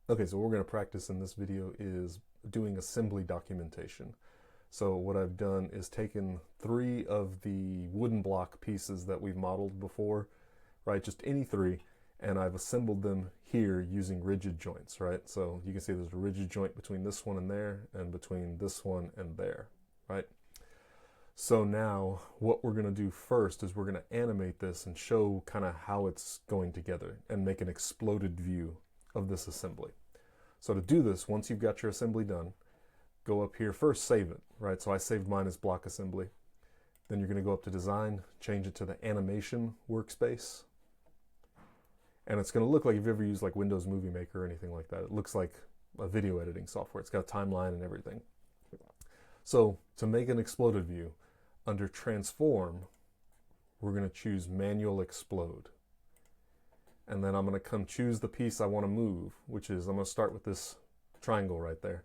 Okay, so what we're going to practice in this video is doing assembly documentation. So what I've done is taken 3 of the wooden block pieces that we've modeled before, right? Just any 3, and I've assembled them here using rigid joints, right? So you can see there's a rigid joint between this one and there, and between this one and there, right? So now what we're going to do first is we're going to animate this and show kind of how it's going together and make an exploded view of this assembly. So to do this, once you've got your assembly done, go up here first, save it, right? So I saved mine as block assembly. Then you're going to go up to design, change it to the animation workspace. And it's going to look like if you've ever used like Windows Movie Maker or anything like that. It looks like a video editing software. It's got a timeline and everything. So to make an exploded view, under transform, we're going to choose manual explode. And then I'm going to come choose the piece I want to move, which is, I'm going to start with this triangle right there.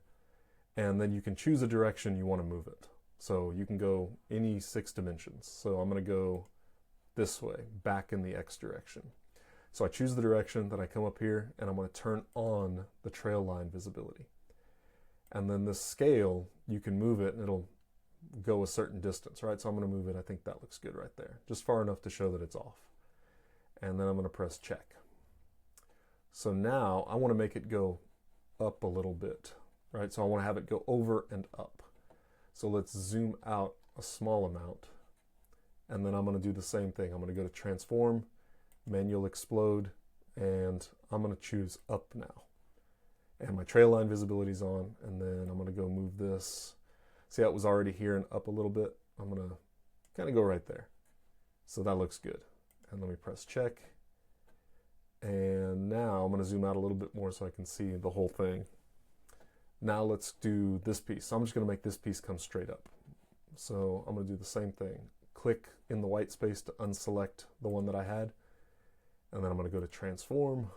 And then you can choose a direction you want to move it. So you can go any 6 dimensions. So I'm going to go this way, back in the X direction. So I choose the direction, then I come up here and I'm going to turn on the trail line visibility. And then this scale, you can move it and it'll go a certain distance, right? So I'm going to move it. I think that looks good right there, just far enough to show that it's off. And then I'm going to press check. So now I want to make it go up a little bit, right? So I want to have it go over and up. So let's zoom out a small amount. And then I'm going to do the same thing. I'm going to go to transform, manual explode, and I'm going to choose up now. And my trail line visibility is on. And then I'm going to go move this. See how it was already here and up a little bit? I'm going to kind of go right there. So that looks good. And let me press check. And now I'm going to zoom out a little bit more so I can see the whole thing. Now let's do this piece. So I'm just going to make this piece come straight up. So I'm going to do the same thing. Click in the white space to unselect the one that I had. And then I'm going to go to transform,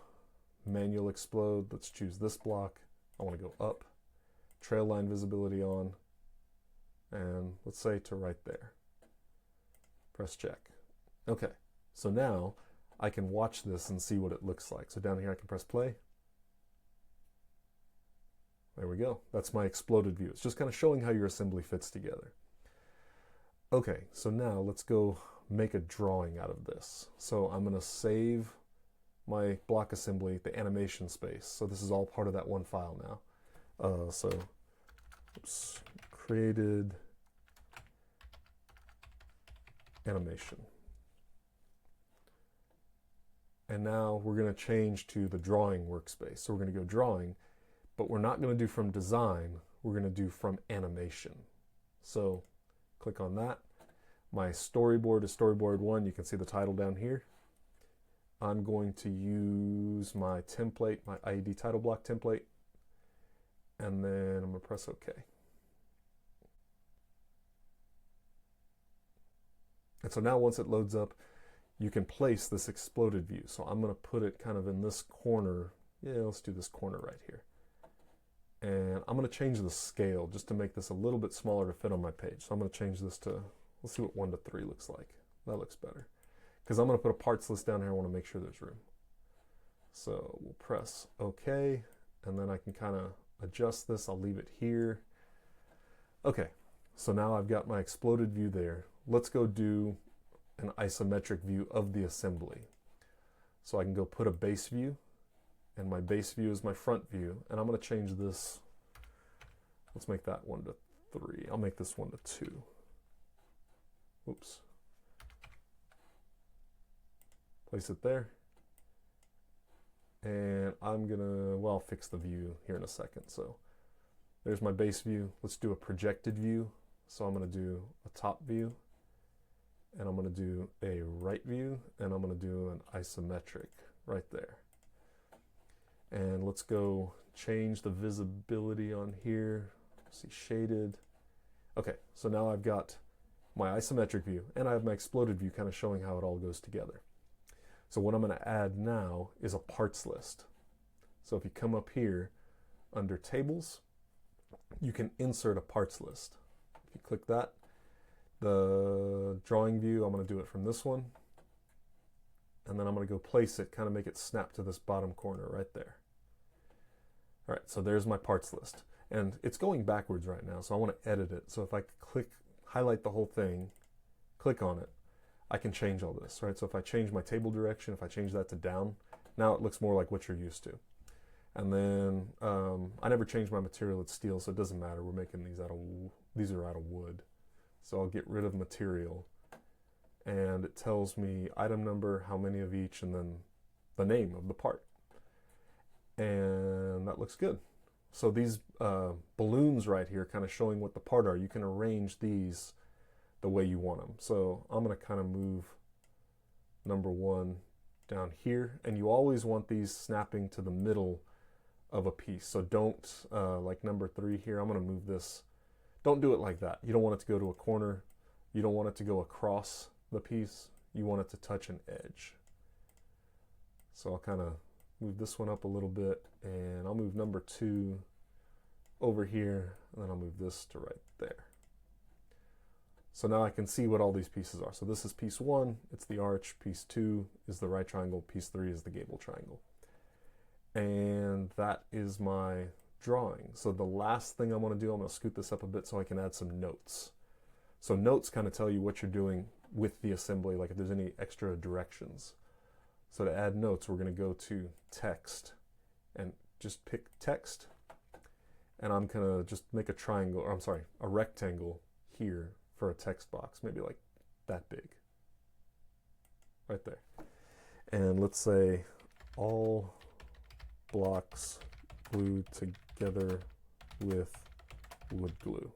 manual explode. Let's choose this block. I want to go up, trail line visibility on, and let's say to right there. Press check. Okay. So now I can watch this and see what it looks like. So down here I can press play. There we go. That's my exploded view. It's just kind of showing how your assembly fits together. Okay, so now let's go make a drawing out of this. So I'm going to save my block assembly, the animation space. So this is all part of that one file now. Oops, created animation. And now we're going to change to the drawing workspace. So we're going to go drawing, but we're not going to do from design. We're going to do from animation. So click on that. My storyboard is storyboard 1. You can see the title down here. I'm going to use my template, my IED title block template. And then I'm going to press OK. And so now once it loads up, you can place this exploded view. So I'm going to put it kind of in this corner. Yeah, let's do this corner right here. And I'm going to change the scale just to make this a little bit smaller to fit on my page. So I'm going to change this to, let's see what 1 to 3 looks like. That looks better. Because I'm going to put a parts list down here. I want to make sure there's room. So we'll press OK. And then I can kind of adjust this. I'll leave it here. Okay. So now I've got my exploded view there. Let's go do an isometric view of the assembly. So I can go put a base view, and my base view is my front view, and I'm going to change this. Let's make that 1 to 3. I'll make this 1 to 2. Oops. Place it there. And I'm going to, well, I'll fix the view here in a second. So there's my base view. Let's do a projected view. So I'm going to do a top view. And I'm going to do a right view, and I'm going to do an isometric right there. And let's go change the visibility on here. See, shaded. Okay, so now I've got my isometric view, and I have my exploded view kind of showing how it all goes together. So what I'm going to add now is a parts list. So if you come up here under tables, you can insert a parts list. If you click that, the drawing view, I'm going to do it from this one. And then I'm going to go place it, kind of make it snap to this bottom corner right there. All right, so there's my parts list. And it's going backwards right now, so I want to edit it. So if I click, highlight the whole thing, click on it, I can change all this, right? So if I change my table direction, if I change that to down, now it looks more like what you're used to. And then I never changed my material, it's steel, so it doesn't matter. We're making these these are out of wood. So I'll get rid of material. And it tells me item number, how many of each, and then the name of the part. And that looks good. So these balloons right here kind of showing what the part are, you can arrange these the way you want them. So I'm going to kind of move number 1 down here, and you always want these snapping to the middle of a piece. So don't, like number 3 here, I'm going to move this. Don't do it like that. You don't want it to go to a corner. You don't want it to go across the piece. You want it to touch an edge. So I'll kind of move this one up a little bit, and I'll move number 2 over here, and then I'll move this to right there. So now I can see what all these pieces are. So this is piece 1, it's the arch. Piece 2 is the right triangle. Piece 3 is the gable triangle. And that is my drawing. So the last thing I want to do, I'm going to scoot this up a bit so I can add some notes. So notes kind of tell you what you're doing with the assembly, like if there's any extra directions. So to add notes, we're going to go to text and just pick text. And I'm going to just make a triangle, or I'm sorry, a rectangle here for a text box, maybe like that big, right there. And let's say all blocks glued together with wood glue.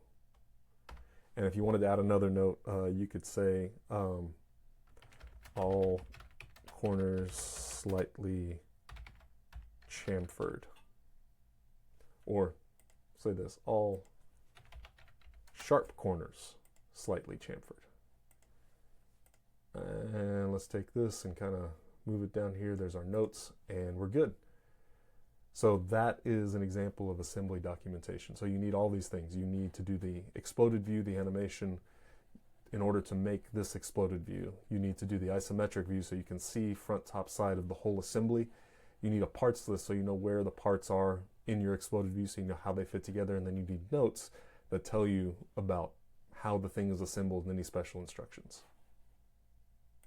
And if you wanted to add another note, you could say all corners slightly chamfered. Or say this, all sharp corners slightly chamfered. And let's take this and kind of move it down here. There's our notes, and we're good. So that is an example of assembly documentation. So you need all these things. You need to do the exploded view, the animation. In order to make this exploded view, you need to do the isometric view so you can see front, top, side of the whole assembly. You need a parts list so you know where the parts are in your exploded view, so you know how they fit together. And then you need notes that tell you about how the thing is assembled and any special instructions.